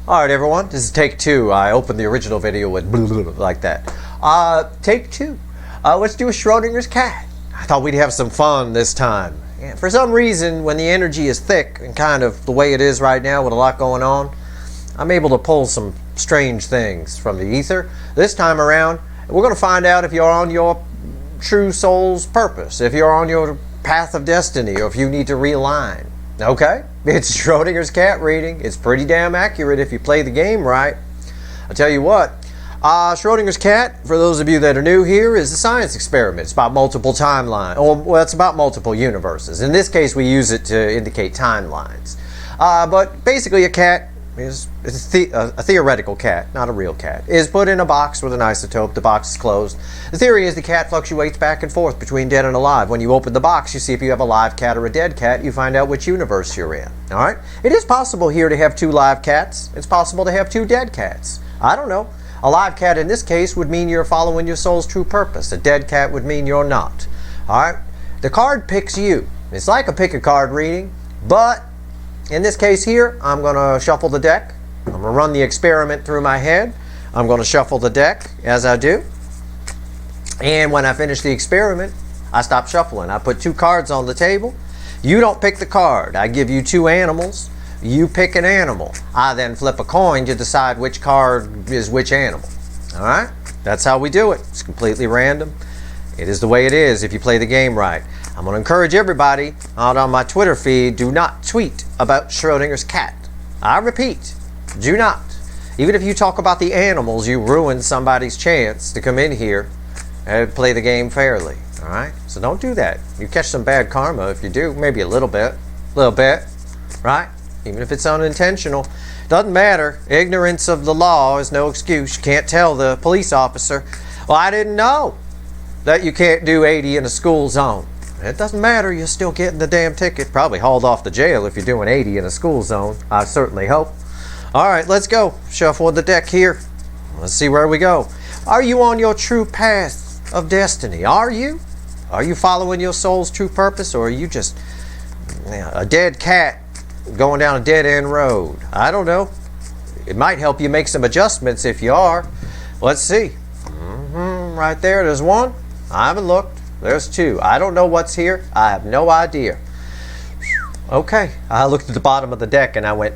Alright everyone, this is take two. I opened the original video with like that. Take two. Let's do a Schrodinger's cat. I thought we'd have some fun this time. And for some reason, when the energy is thick and kind of the way it is right now with a lot going on, I'm able to pull some strange things from the ether. This time around, we're going to find out if you're on your true soul's purpose, if you're on your path of destiny, or if you need to realign. Okay? It's Schrodinger's cat reading. It's pretty damn accurate if you play the game right. I'll tell you what, Schrodinger's cat, for those of you that are new here, is a science experiment. It's about multiple timelines. Well, it's about multiple universes. In this case, we use it to indicate timelines. But basically, a cat is a theoretical cat, not a real cat, is put in a box with an isotope. The box is closed. The theory is the cat fluctuates back and forth between dead and alive. When you open the box, you see if you have a live cat or a dead cat. You find out which universe you're in. All right? It is possible here to have two live cats. It's possible to have two dead cats. I don't know. A live cat in this case would mean you're following your soul's true purpose. A dead cat would mean you're not. All right? The card picks you. It's like a pick a card reading, but in this case here, I'm going to shuffle the deck. I'm going to run the experiment through my head. I'm going to shuffle the deck as I do. And when I finish the experiment, I stop shuffling. I put two cards on the table. You don't pick the card. I give you two animals. You pick an animal. I then flip a coin to decide which card is which animal. All right? That's how we do it. It's completely random. It is the way it is if you play the game right. I'm going to encourage everybody out on my Twitter feed, do not tweet about Schrodinger's cat. I repeat, do not. Even if you talk about the animals, you ruin somebody's chance to come in here and play the game fairly. All right? So don't do that. You catch some bad karma if you do, maybe a little bit, right? Even if it's unintentional. Doesn't matter. Ignorance of the law is no excuse. You can't tell the police officer, well, I didn't know that you can't do 80 in a school zone. It doesn't matter, you're still getting the damn ticket. Probably hauled off to jail if you're doing 80 in a school zone. I certainly hope. All right, let's go. Shuffle the deck here. Let's see where we go. Are you on your true path of destiny? Are you? Are you following your soul's true purpose, or are you just a dead cat going down a dead-end road? I don't know. It might help you make some adjustments if you are. Let's see. Right there's one. I haven't looked. There's two. I don't know what's here. I have no idea. Okay. I looked at the bottom of the deck and I went,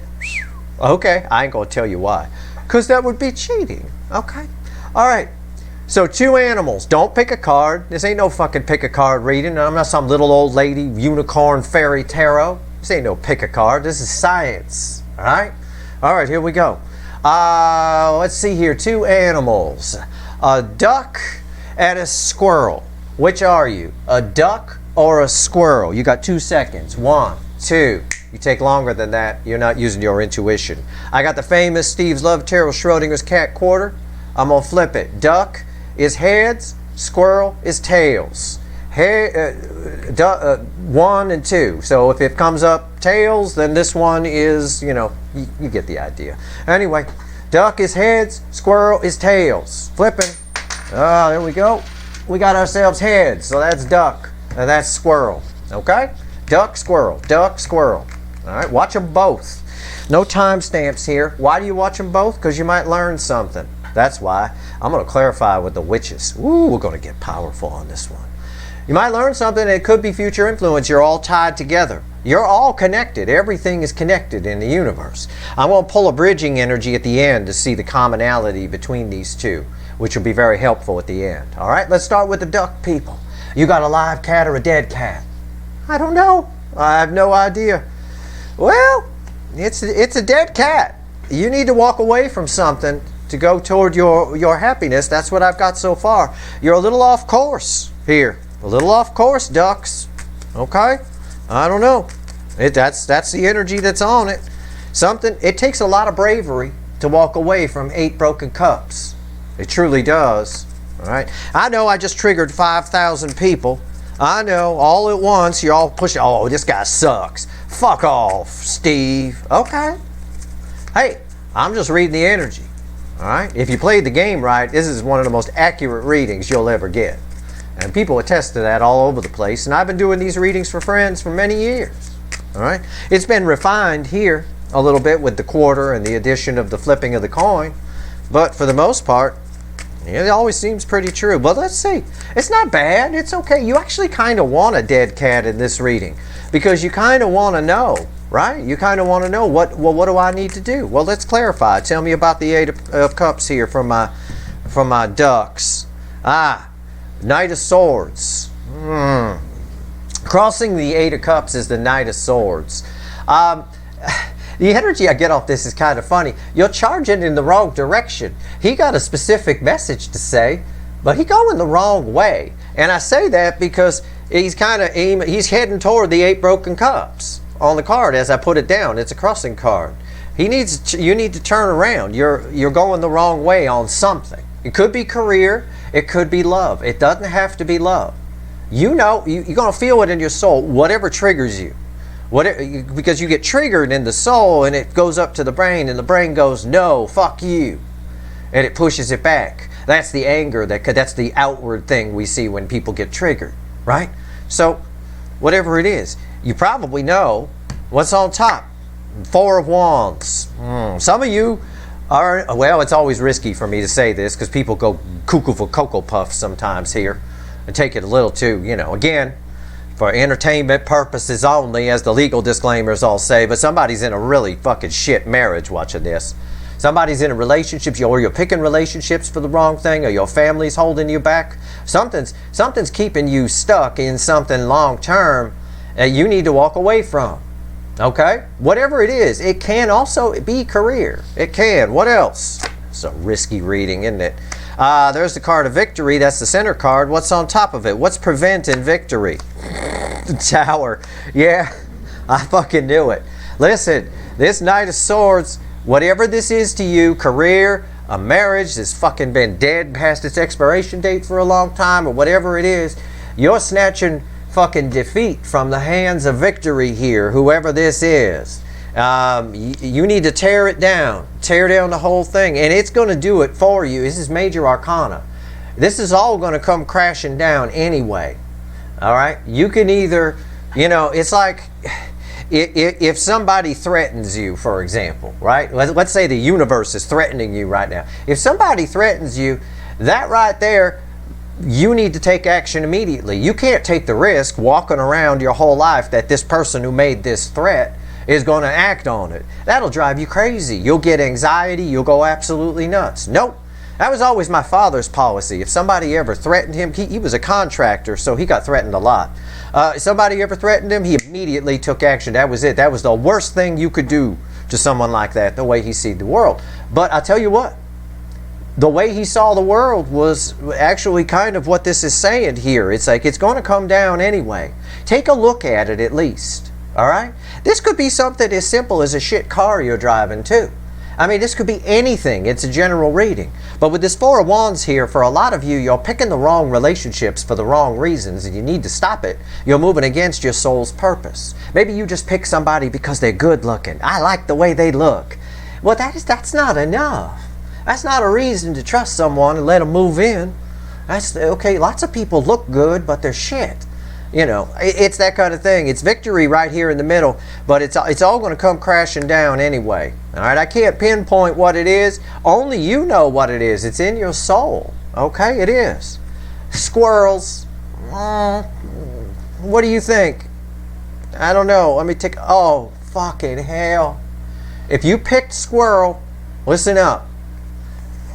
okay. I ain't going to tell you why. Because that would be cheating. Okay. All right. So two animals. Don't pick a card. This ain't no fucking pick a card reading. I'm not some little old lady unicorn fairy tarot. This ain't no pick a card. This is science. All right. All right. Here we go. Let's see here. Two animals. A duck and a squirrel. Which are you? A duck or a squirrel? You got 2 seconds. 1, 2. You take longer than that. You're not using your intuition. I got the famous Steve's Love Tarot Schrodinger's cat quarter. I'm going to flip it. Duck is heads. Squirrel is tails. 1 and 2. So if it comes up tails, then this one is, you get the idea. Anyway, duck is heads. Squirrel is tails. Flipping. There we go. We got ourselves heads, so that's duck, and that's squirrel, okay? Duck, squirrel, all right? Watch them both. No timestamps here. Why do you watch them both? Because you might learn something. That's why. I'm going to clarify with the witches. Ooh, we're going to get powerful on this one. You might learn something. It could be future influence. You're all tied together. You're all connected. Everything is connected in the universe. I'm going to pull a bridging energy at the end to see the commonality between these two, which will be very helpful at the end. All right, let's start with the duck people. You got a live cat or a dead cat? I don't know. I have no idea. Well, it's a dead cat. You need to walk away from something to go toward your happiness. That's what I've got so far. You're a little off course here. A little off course, ducks. Okay? I don't know. That's the energy that's on it. It takes a lot of bravery to walk away from 8 broken cups. It truly does. All right. I know I just triggered 5,000 people. I know, all at once, you're all pushing, oh, this guy sucks. Fuck off, Steve. Okay. Hey, I'm just reading the energy. All right. If you played the game right, this is one of the most accurate readings you'll ever get. And people attest to that all over the place. And I've been doing these readings for friends for many years. All right. It's been refined here a little bit with the quarter and the addition of the flipping of the coin. But for the most part, it always seems pretty true. But let's see. It's not bad. It's okay. You actually kind of want a dead cat in this reading because you kind of want to know, right? You kind of want to know what do I need to do? Well, let's clarify. Tell me about the Eight of Cups here from my ducks. Knight of Swords. Crossing the Eight of Cups is the Knight of Swords. The energy I get off this is kind of funny. You're charging in the wrong direction. He got a specific message to say, but he going the wrong way. And I say that because he's he's heading toward the 8 broken cups on the card as I put it down. It's a crossing card. You need to turn around. You're going the wrong way on something. It could be career. It could be love. It doesn't have to be love. You know, you're going to feel it in your soul, whatever triggers you. Because you get triggered in the soul and it goes up to the brain and the brain goes, no, fuck you. And it pushes it back. That's the anger, that's the outward thing we see when people get triggered, right? So, whatever it is, you probably know what's on top. 4 of Wands. Some of you are, well, it's always risky for me to say this because people go cuckoo for Cocoa Puffs sometimes here and take it a little too, again, for entertainment purposes only, as the legal disclaimers all say, but somebody's in a really fucking shit marriage watching this. Somebody's in a relationship, or you're picking relationships for the wrong thing, or your family's holding you back. Something's keeping you stuck in something long term that you need to walk away from. Okay? Whatever it is, it can also be career. It can. What else? It's a risky reading, isn't it? There's the card of victory. That's the center card. What's on top of it? What's preventing victory? The Tower. Yeah, I fucking knew it. Listen, this Knight of Swords, whatever this is to you, career, a marriage that's fucking been dead past its expiration date for a long time, or whatever it is, you're snatching fucking defeat from the hands of victory here, whoever this is. You need to tear it down. Tear down the whole thing. And it's going to do it for you. This is major arcana. This is all going to come crashing down anyway. All right? You can either, it's like if somebody threatens you, for example, right? Let's say the universe is threatening you right now. If somebody threatens you, that right there, you need to take action immediately. You can't take the risk walking around your whole life that this person who made this threat is going to act on it. That'll drive you crazy. You'll get anxiety. You'll go absolutely nuts. Nope. That was always my father's policy. If somebody ever threatened him, he was a contractor, so he got threatened a lot. Somebody ever threatened him, he immediately took action. That was it. That was the worst thing you could do to someone like that, the way he sees the world. But I tell you what, the way he saw the world was actually kind of what this is saying here. It's like it's going to come down anyway. Take a look at it at least. All right? This could be something as simple as a shit car you're driving too. I mean, this could be anything. It's a general reading. But with this 4 of Wands here, for a lot of you, you're picking the wrong relationships for the wrong reasons, and you need to stop it. You're moving against your soul's purpose. Maybe you just pick somebody because they're good looking. I like the way they look. Well, that's not enough. That's not a reason to trust someone and let them move in. That's okay. Lots of people look good, but they're shit. It's that kind of thing. It's victory right here in the middle, but it's all going to come crashing down anyway. All right, I can't pinpoint what it is. Only you know what it is. It's in your soul. Okay, it is. Squirrels. What do you think? I don't know. Let me take. Oh, fucking hell! If you picked squirrel, listen up.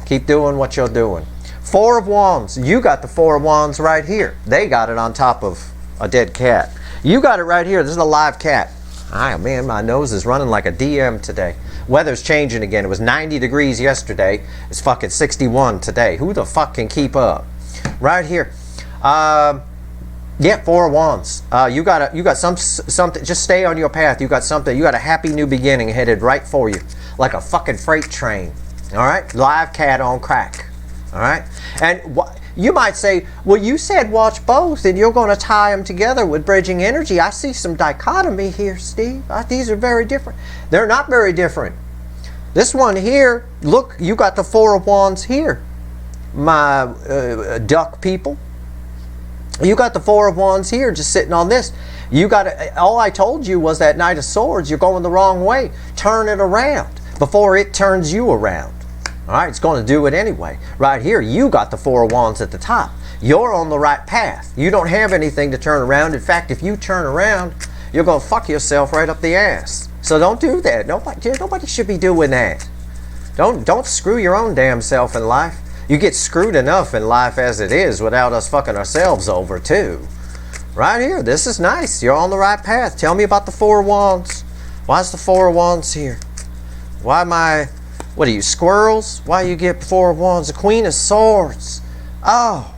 Keep doing what you're doing. 4 of Wands. You got the 4 of Wands right here. They got it on top of a dead cat. You got it right here. This is a live cat. Ah, man, my nose is running like a DM today. Weather's changing again. It was 90 degrees yesterday. It's fucking 61 today. Who the fuck can keep up? Right here. Yeah, 4 of Wands. You got something. Just stay on your path. You got something. You got a happy new beginning headed right for you, like a fucking freight train. All right, live cat on crack. All right, and you might say, well, you said watch both, and you're going to tie them together with bridging energy. I see some dichotomy here, Steve. These are very different. They're not very different. This one here, look, you got the 4 of Wands here, my duck people. You got the Four of Wands here just sitting on this. You got all I told you was that Knight of Swords, you're going the wrong way. Turn it around before it turns you around. All right, it's going to do it anyway. Right here, you got the Four of Wands at the top. You're on the right path. You don't have anything to turn around. In fact, if you turn around, you're going to fuck yourself right up the ass. So don't do that. Nobody should be doing that. Don't screw your own damn self in life. You get screwed enough in life as it is without us fucking ourselves over too. Right here, this is nice. You're on the right path. Tell me about the Four of Wands. Why is the Four of Wands here? Why am I, what are you, squirrels? Why you get Four of Wands? The Queen of Swords. Oh,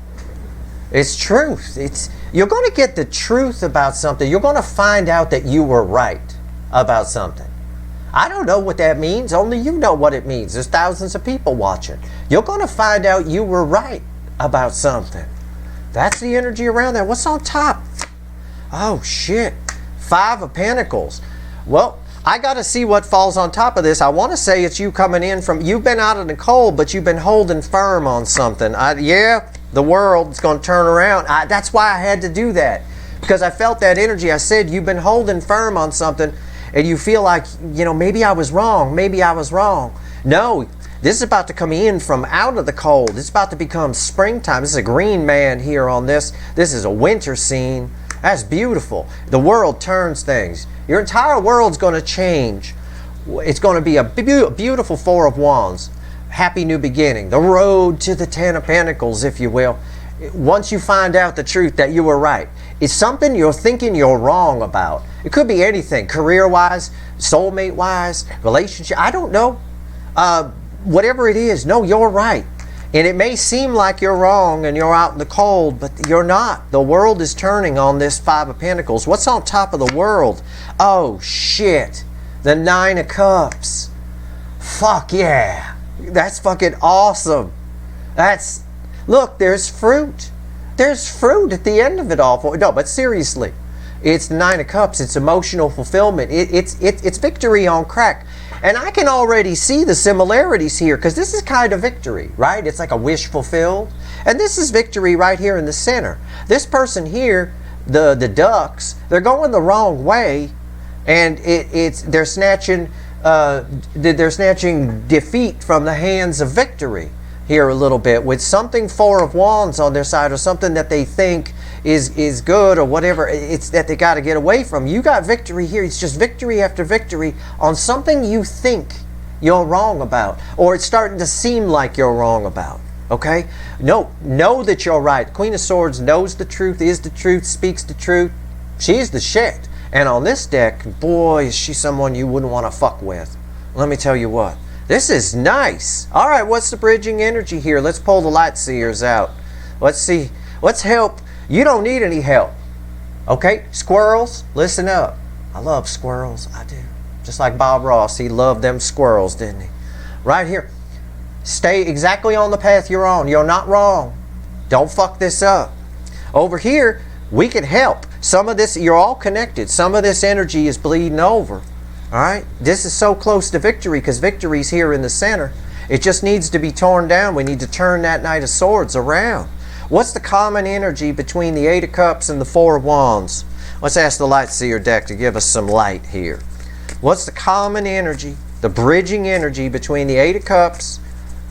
it's truth. You're going to get the truth about something. You're going to find out that you were right about something. I don't know what that means. Only you know what it means. There's thousands of people watching. You're going to find out you were right about something. That's the energy around there. What's on top? Oh, shit. Five of Pentacles. Well, I got to see what falls on top of this. I want to say it's you coming in from, you've been out in the cold, but you've been holding firm on something. Yeah, the world's going to turn around. That's why I had to do that. Because I felt that energy. I said, you've been holding firm on something, and you feel like, you know, maybe I was wrong. Maybe I was wrong. No, this is about to come in from out of the cold. It's about to become springtime. This is a green man here on this. This is a winter scene. That's beautiful. The world turns things. Your entire world's going to change. It's going to be a beautiful Four of Wands. Happy new beginning. The road to the Ten of Pentacles, if you will. Once you find out the truth that you were right. It's something you're thinking you're wrong about. It could be anything. Career-wise, soulmate-wise, relationship. I don't know. Whatever it is, no, you're right. And it may seem like you're wrong and you're out in the cold, but you're not. The world is turning on this Five of Pentacles. What's on top of the world? Oh, shit. The Nine of Cups. Fuck yeah. That's fucking awesome. Look, there's fruit. There's fruit at the end of it all. No, but seriously, it's the Nine of Cups. It's emotional fulfillment. It's victory on crack. And I can already see the similarities here, because this is kind of victory, right? It's like a wish fulfilled. And this is victory right here in the center. This person here, the ducks, they're going the wrong way, and they're snatching defeat from the hands of victory here a little bit, with something Four of Wands on their side, or something that they think is good, or whatever it's that they got to get away from. You got victory here. It's just victory after victory on something you think you're wrong about, or it's starting to seem like you're wrong about. Okay? Know that you're right. Queen of Swords knows the truth, is the truth, speaks the truth. She's the shit. And on this deck, boy, is she someone you wouldn't want to fuck with. Let me tell you what. This is nice. All right, what's the bridging energy here? Let's pull the light seers out. Let's see. Let's help. You don't need any help. Okay? Squirrels, listen up. I love squirrels. I do. Just like Bob Ross, he loved them squirrels, didn't he? Right here. Stay exactly on the path you're on. You're not wrong. Don't fuck this up. Over here, we can help. Some of this, you're all connected. Some of this energy is bleeding over. All right? This is so close to victory, because victory's here in the center. It just needs to be torn down. We need to turn that Knight of Swords around. What's the common energy between the Eight of Cups and the Four of Wands? Let's ask the Light Seer deck to give us some light here. What's the common energy, the bridging energy between the Eight of Cups,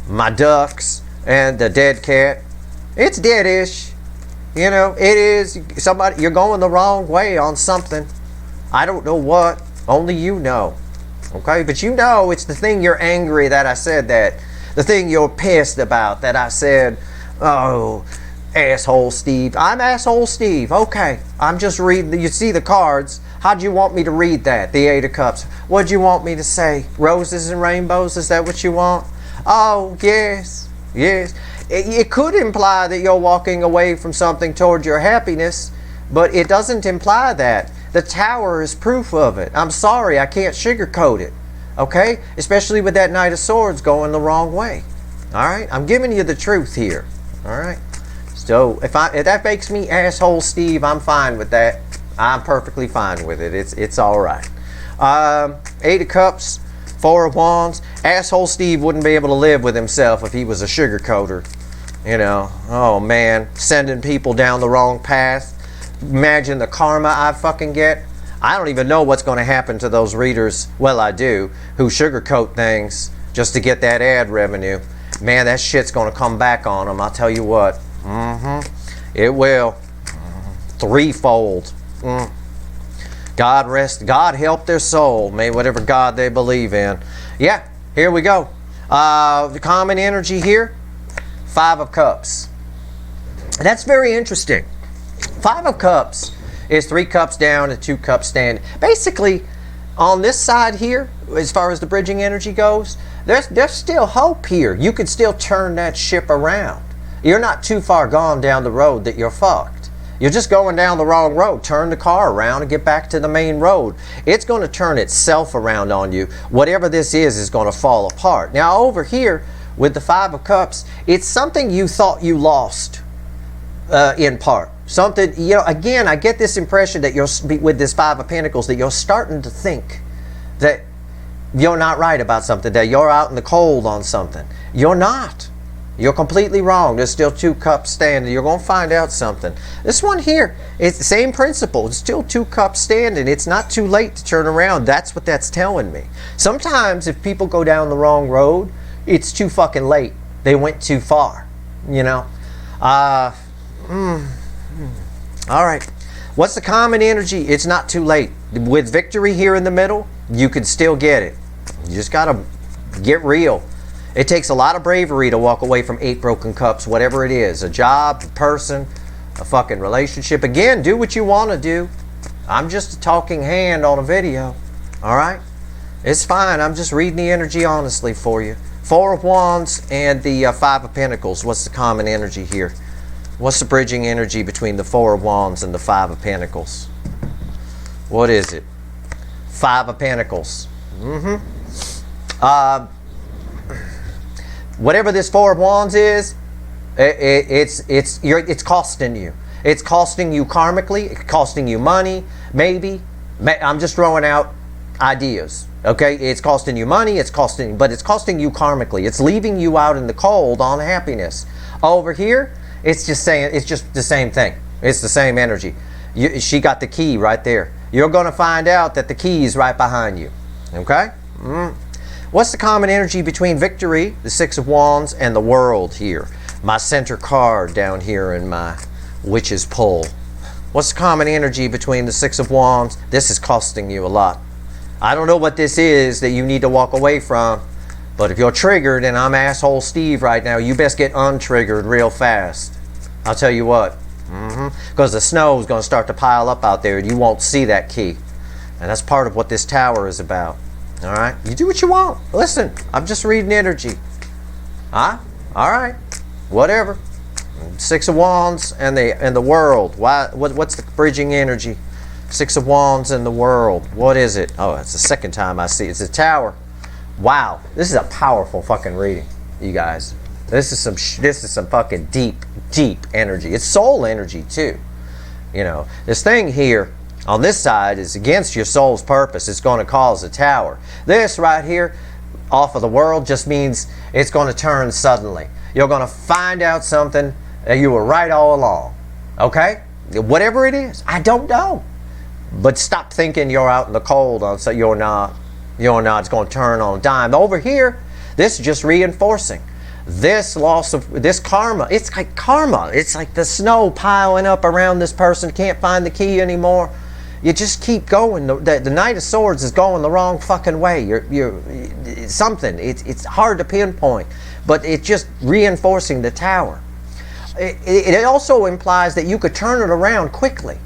my ducks, and the dead cat? It's dead-ish. You know, it is. Somebody, you're going the wrong way on something. I don't know what. Only you know. Okay? But you know it's the thing you're angry that I said that. The thing you're pissed about that I said, oh, asshole Steve. I'm asshole Steve. Okay. I'm just reading. You see the cards. How'd you want me to read that? The Eight of Cups. What'd you want me to say? Roses and rainbows? Is that what you want? Oh, yes. Yes. It could imply that you're walking away from something toward your happiness, but it doesn't imply that. The Tower is proof of it. I'm sorry, I can't sugarcoat it. Okay? Especially with that Knight of Swords going the wrong way. Alright? I'm giving you the truth here. Alright? So, if that makes me asshole Steve, I'm fine with that. I'm perfectly fine with it. It's alright. Eight of Cups, Four of Wands. Asshole Steve wouldn't be able to live with himself if he was a sugarcoater. You know, oh man, sending people down the wrong path. Imagine the karma I fucking get. I don't even know what's going to happen to those readers, well I do, who sugarcoat things just to get that ad revenue. Man, that shit's going to come back on them, I'll tell you what. It will. Threefold. God help their soul. May whatever God they believe in. Yeah, here we go. The common energy here, Five of Cups. That's very interesting. Five of Cups is 3 cups down and 2 cups standing. Basically, on this side here, as far as the bridging energy goes, there's still hope here. You can still turn that ship around. You're not too far gone down the road that you're fucked. You're just going down the wrong road. Turn the car around and get back to the main road. It's going to turn itself around on you. Whatever this is going to fall apart. Now over here with the Five of Cups, it's something you thought you lost in part. Something, you know, again, I get this impression that you're, with this Five of Pentacles, that you're starting to think that you're not right about something, that you're out in the cold on something. You're not. You're completely wrong. There's still 2 cups standing. You're going to find out something. This one here, it's the same principle. It's still 2 cups standing. It's not too late to turn around. That's what that's telling me. Sometimes if people go down the wrong road, it's too fucking late. They went too far, you know. All right. What's the common energy? It's not too late. With victory here in the middle, you can still get it. You just got to get real. It takes a lot of bravery to walk away from 8 broken cups, whatever it is. A job, a person, a fucking relationship. Again, do what you want to do. I'm just a talking hand on a video. All right? It's fine. I'm just reading the energy honestly for you. 4 of Wands and the 5 of Pentacles. What's the common energy here? What's the bridging energy between the 4 of Wands and the 5 of Pentacles? What is it? 5 of Pentacles. Whatever this 4 of Wands is, it's costing you. It's costing you karmically. It's costing you money, maybe. I'm just throwing out ideas. Okay, it's costing you money. But it's costing you karmically. It's leaving you out in the cold on happiness. Over here, it's just saying it's just the same thing. It's the same energy. She got the key right there. You're going to find out that the key is right behind you. Okay. What's the common energy between victory, the 6 of Wands, and the world here? My center card down here in my witch's pole. What's the common energy between the 6 of Wands? This is costing you a lot. I don't know what this is that you need to walk away from, but if you're triggered and I'm asshole Steve right now, you best get untriggered real fast. I'll tell you what. Because the snow is going to start to pile up out there and you won't see that key. And that's part of what this tower is about. All right, you do what you want. Listen, I'm just reading energy. Huh? All right, whatever. 6 of Wands and the world. What's the bridging energy? 6 of Wands and the world. What is it? Oh, it's the second time I see it. It's a tower. Wow, this is a powerful fucking reading, you guys. This is some fucking deep energy. It's soul energy too. You know, this thing here on this side is against your soul's purpose. It's going to cause a tower. This right here off of the world just means it's going to turn suddenly. You're going to find out something that you were right all along. Okay? Whatever it is. I don't know. But stop thinking you're out in the cold. So you're not. You're not. It's going to turn on a dime. Over here, this is just reinforcing. This loss of this karma. It's like karma. It's like the snow piling up around this person. Can't find the key anymore. You just keep going. The Knight of Swords is going the wrong fucking way. It's something. It's hard to pinpoint, but it's just reinforcing the tower. It also implies that you could turn it around quickly.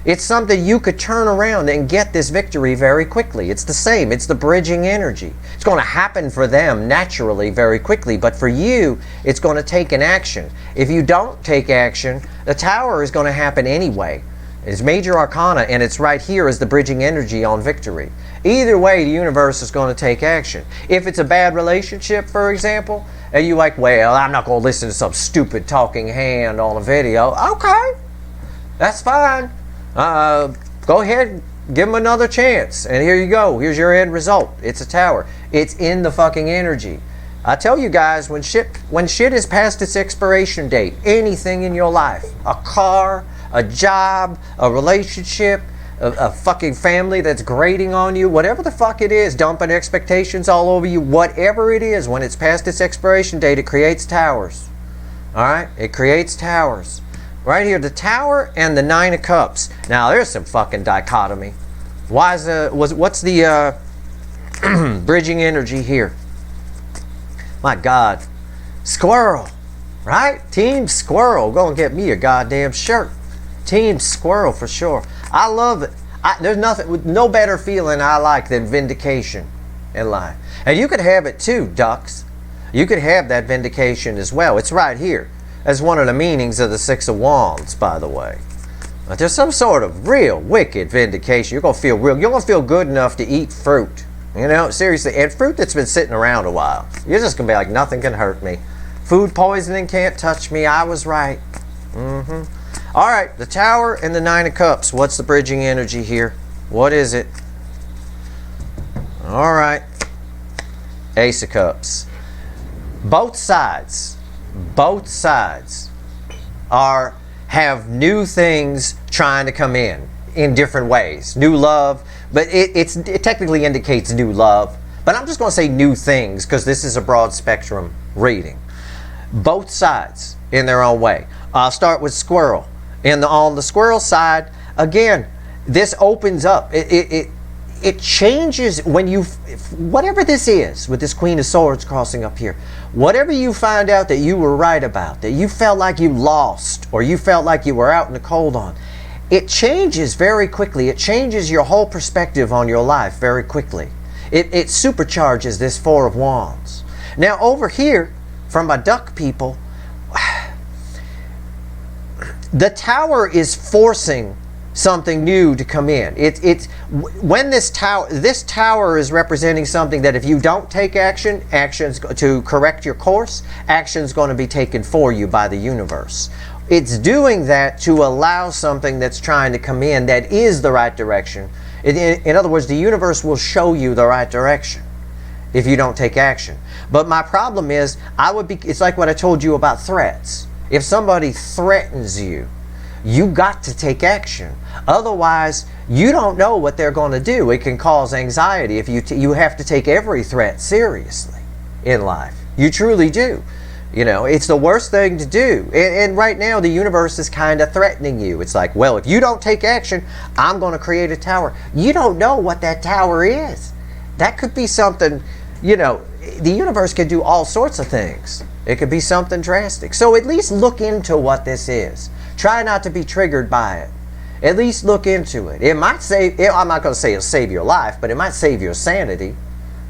It's something you could turn around and get this victory very quickly. It's the same. It's the bridging energy. It's going to happen for them naturally very quickly, but for you, it's going to take an action. If you don't take action, the tower is going to happen anyway. It's major arcana, and it's right here as the bridging energy on victory. Either way, the universe is going to take action. If it's a bad relationship, for example, and you're like, well, I'm not going to listen to some stupid talking hand on a video. Okay, that's fine. Go ahead, give them another chance. And here you go. Here's your end result. It's a tower. It's in the fucking energy. I tell you guys, when shit is past its expiration date, anything in your life, a car, a job, a relationship, a fucking family that's grating on you, whatever the fuck it is, dumping expectations all over you, whatever it is, when it's past its expiration date, it creates towers. Alright? It creates towers. Right here, the Tower and the Nine of Cups. Now, there's some fucking dichotomy. What's the bridging energy here? My God. Squirrel. Right? Team Squirrel. Go and get me a goddamn shirt. Team Squirrel for sure. I love it. There's no better feeling I like than vindication in life. And you could have it too, ducks. You could have that vindication as well. It's right here. That's one of the meanings of the Six of Wands, by the way. But there's some sort of real wicked vindication. You're going to feel good enough to eat fruit. You know, seriously. And fruit that's been sitting around a while. You're just going to be like, nothing can hurt me. Food poisoning can't touch me. I was right. All right, the Tower and the Nine of Cups. What's the bridging energy here? What is it? All right. Ace of Cups. Both sides have new things trying to come in different ways. New love, but it technically indicates new love. But I'm just going to say new things because this is a broad spectrum reading. Both sides in their own way. I'll start with Squirrel. On the Squirrel side, again, this opens up. It changes when whatever this is, with this Queen of Swords crossing up here, whatever you find out that you were right about, that you felt like you lost, or you felt like you were out in the cold on, it changes very quickly. It changes your whole perspective on your life very quickly. It supercharges this Four of Wands. Now over here, from my duck people, the Tower is forcing something new to come in. When this tower is representing something that if you don't take actions to correct your course, action's going to be taken for you by the universe. It's doing that to allow something that's trying to come in that is the right direction. In other words, the universe will show you the right direction if you don't take action. But my problem is, it's like what I told you about threats. If somebody threatens you, you got to take action. Otherwise, you don't know what they're going to do. It can cause anxiety if you have to take every threat seriously in life. You truly do. You know, it's the worst thing to do. And right now, the universe is kind of threatening you. It's like, well, if you don't take action, I'm going to create a tower. You don't know what that tower is. That could be something, you know, the universe can do all sorts of things. It could be something drastic. So at least look into what this is. Try not to be triggered by it. At least look into it. It might save, I'm not going to say it'll save your life, but it might save your sanity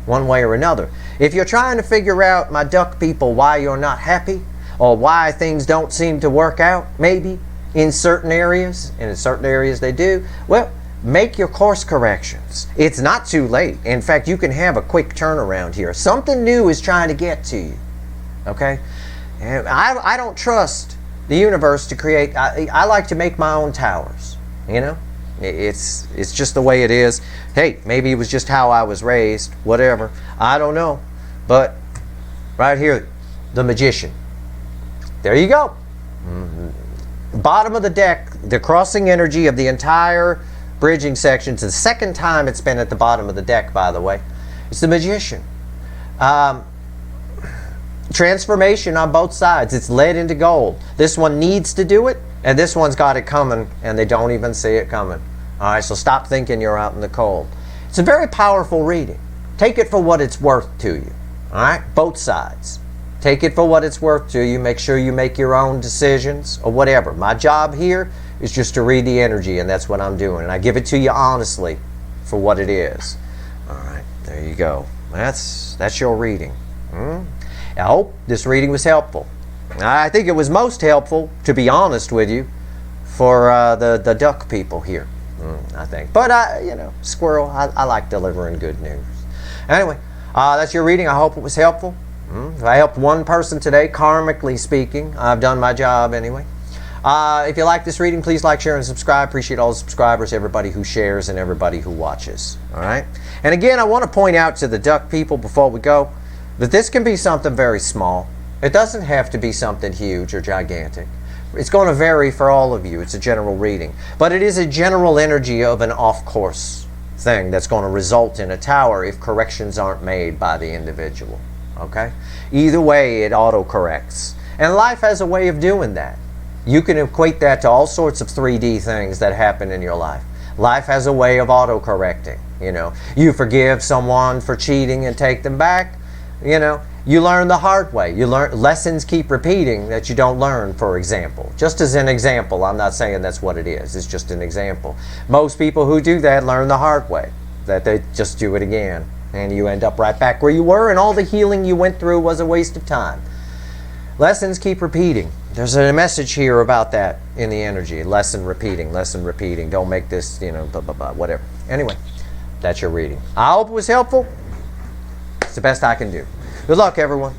one way or another. If you're trying to figure out, my duck people, why you're not happy, or why things don't seem to work out, maybe, in certain areas, and in certain areas they do, well, make your course corrections. It's not too late. In fact, you can have a quick turnaround here. Something new is trying to get to you. Okay? And I don't trust the universe to create. I like to make my own towers. You know? It's just the way it is. Hey, maybe it was just how I was raised. Whatever. I don't know. But right here, the Magician. There you go. Bottom of the deck, the crossing energy of the entire bridging section. It's the second time it's been at the bottom of the deck, by the way. It's the Magician. Transformation on both sides. It's lead into gold. This one needs to do it, and this one's got it coming, and they don't even see it coming. All right, so stop thinking you're out in the cold. It's a very powerful reading. Take it for what it's worth to you. All right, both sides. Take it for what it's worth to you. Make sure you make your own decisions or whatever. My job here is just to read the energy, and that's what I'm doing. And I give it to you honestly for what it is. All right, there you go. That's your reading. I hope this reading was helpful. I think it was most helpful, to be honest with you, for the duck people here. I think. But, you know, squirrel, I like delivering good news. Anyway, that's your reading. I hope it was helpful. If I helped one person today, karmically speaking, I've done my job anyway. If you like this reading, please like, share, and subscribe. Appreciate all the subscribers, everybody who shares, and everybody who watches. All right? And again, I want to point out to the duck people before we go But this can be something very small. It doesn't have to be something huge or gigantic. It's going to vary for all of you. It's a general reading. But it is a general energy of an off-course thing that's going to result in a tower if corrections aren't made by the individual. Okay? Either way, it auto-corrects. And life has a way of doing that. You can equate that to all sorts of 3D things that happen in your life. Life has a way of auto-correcting. You know, you forgive someone for cheating and take them back. You know, you learn the hard way. You learn lessons keep repeating that you don't learn, for example. Just as an example, I'm not saying that's what it is. It's just an example. Most people who do that learn the hard way, that they just do it again. And you end up right back where you were, and all the healing you went through was a waste of time. Lessons keep repeating. There's a message here about that in the energy. Lesson repeating, lesson repeating. Don't make this, you know, blah, blah, blah, whatever. Anyway, that's your reading. I hope it was helpful. It's the best I can do. Good luck, everyone.